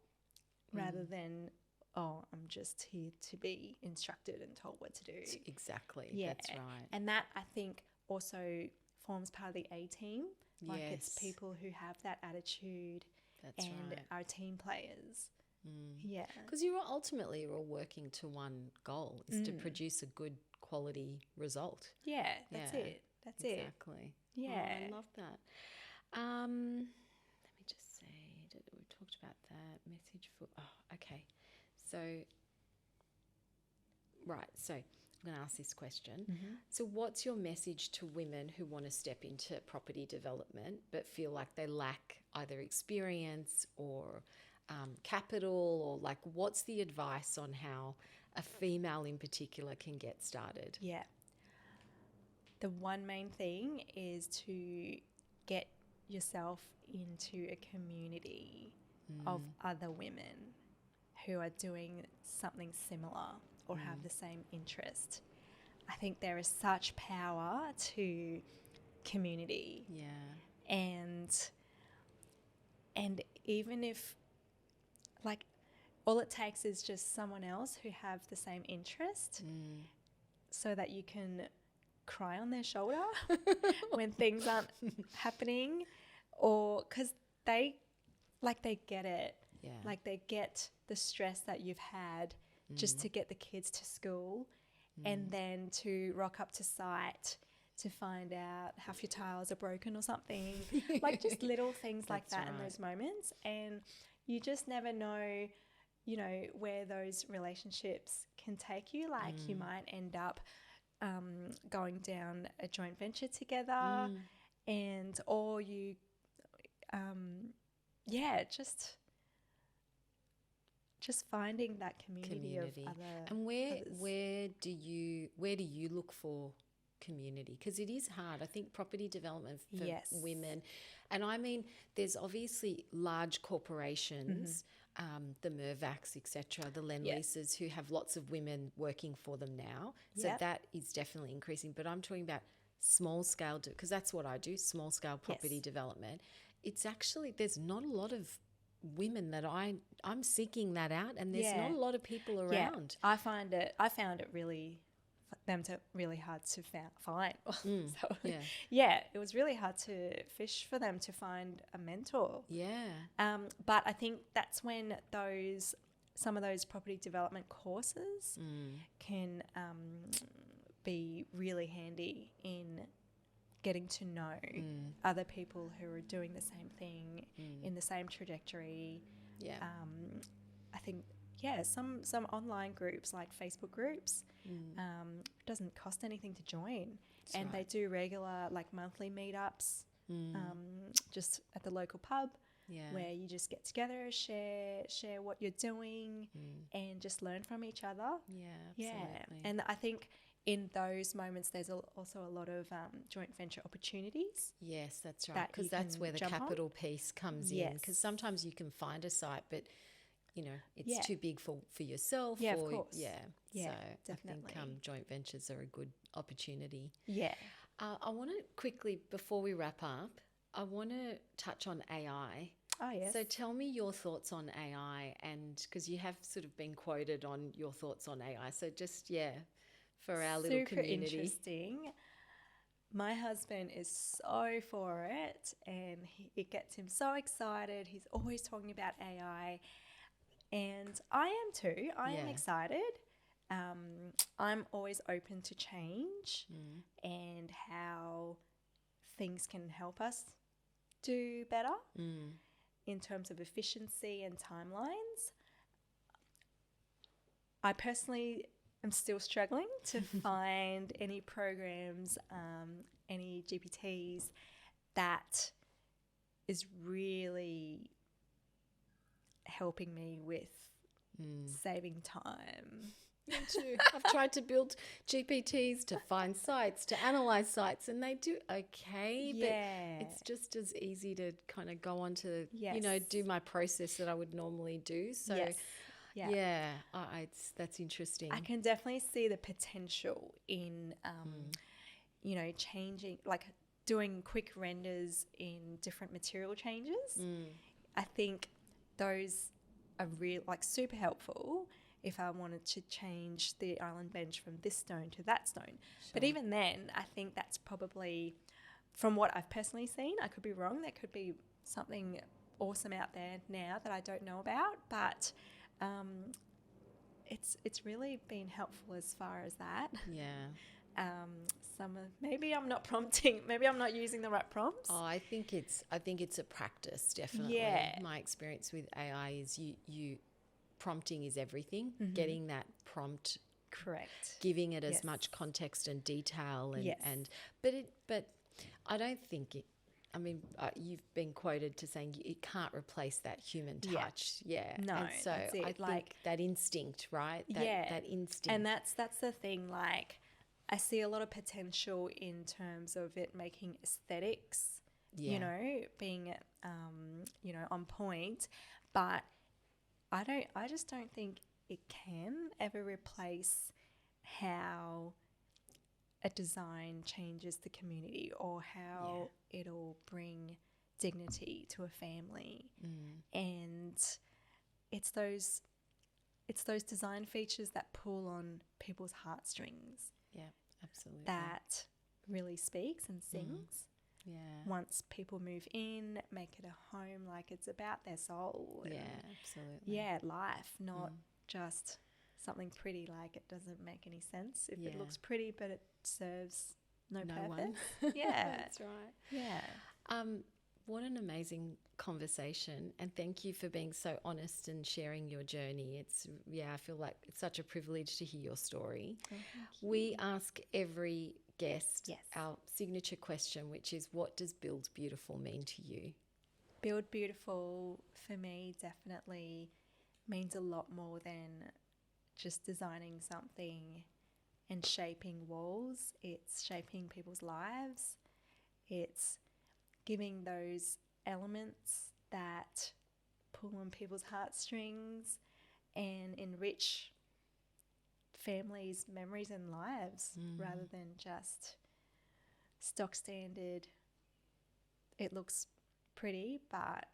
rather than, oh, I'm just here to be instructed and told what to do. Exactly. Yeah. That's right. And that, I think, also forms part of the A team. Like Yes. it's people who have that attitude That's and right. are team players. Yeah. Because you're all working to one goal, is to produce a good quality result. Yeah, that's it. That's it. Exactly. Yeah. Oh, I love that. Let me just say, we talked about that message for, okay. So, right, so I'm going to ask this question. So what's your message to women who want to step into property development but feel like they lack either experience or capital, or like what's the advice on how a female in particular can get started? Yeah. The one main thing is to get yourself into a community of other women who are doing something similar or have the same interest. I think there is such power to community. Yeah. And even if, like, all it takes is just someone else who have the same interest so that you can cry on their shoulder when things aren't happening, or because they get it. Yeah. Like, they get the stress that you've had just to get the kids to school and then to rock up to site to find out half your tiles are broken or something. Like, just little things like that in those moments. And you just never know, you know, where those relationships can take you. Like, you might end up going down a joint venture together and, or you, just finding that community. Of other. And where do you look for community? Because it is hard. I think property development for women, and I mean, there's obviously large corporations, the Mirvacs, etc., the Lendleases, who have lots of women working for them now. So that is definitely increasing. But I'm talking about small scale, because that's what I do, small scale property development. It's actually, there's not a lot of women that I'm seeking that out, and there's not a lot of people around. I found it really hard to find. It was really hard to fish for them to find a mentor. But I think that's when some of those property development courses can be really handy in getting to know other people who are doing the same thing in the same trajectory. I think some online groups, like Facebook groups, doesn't cost anything to join. And they do regular, like, monthly meetups just at the local pub, where you just get together, share what you're doing, and just learn from each other. Absolutely. And I think in those moments there's also a lot of joint venture opportunities. Yes, that's right, because that's where the capital piece comes in, because sometimes you can find a site, but you know, it's too big for yourself. Of course. So definitely. I think joint ventures are a good opportunity. I want to quickly, before we wrap up, I want to touch on AI. Oh, yes. So tell me your thoughts on AI, and because you have sort of been quoted on your thoughts on AI. So just, for our little community. Super interesting. My husband is so for it, and it gets him so excited. He's always talking about AI, and I am too. I am excited. I'm always open to change and how things can help us do better in terms of efficiency and timelines. I personally am still struggling to find any programs, any GPTs that is really helping me with saving time. Me too. I've tried to build GPTs to find sites, to analyse sites, and they do okay, but it's just as easy to kind of go on to, do my process that I would normally do. So, that's interesting. I can definitely see the potential in, changing, like doing quick renders in different material changes. I think those are super helpful if I wanted to change the island bench from this stone to that stone. Sure. But even then, I think that's probably, from what I've personally seen, I could be wrong, there could be something awesome out there now that I don't know about, but it's really been helpful as far as that. Maybe I'm not prompting, maybe I'm not using the right prompts. I think it's a practice, definitely. My experience with AI is you prompting is everything. Getting that prompt correct, giving it as much context and detail, but I don't think it. I mean, you've been quoted to saying it can't replace that human touch. No, and so that's it. I think that instinct, right? That instinct, and that's the thing. Like, I see a lot of potential in terms of it making aesthetics you know, being, you know, on point. But I just don't think it can ever replace how a design changes the community, or how it'll bring dignity to a family. And it's those design features that pull on people's heartstrings. Yeah, absolutely. That really speaks and sings. Yeah. Once people move in, make it a home, like it's about their soul. Yeah, and, absolutely. yeah, life, not just something pretty. Like, it doesn't make any sense if it looks pretty but it serves no purpose. One. Yeah. That's right. Yeah. What an amazing conversation, and thank you for being so honest and sharing your journey. I feel like it's such a privilege to hear your story. Oh, We ask every guest Yes. our signature question, which is, what does Build Beautiful mean to you? Build Beautiful for me definitely means a lot more than just designing something and shaping walls. It's shaping people's lives. It's giving those elements that pull on people's heartstrings and enrich families' memories and lives, rather than just stock standard. It looks pretty, but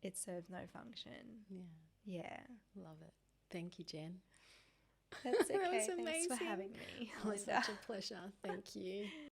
it serves no function. Yeah. Love it. Thank you, Jen. That's okay. That was Thanks for amazing. having me. It was such a pleasure. Thank you.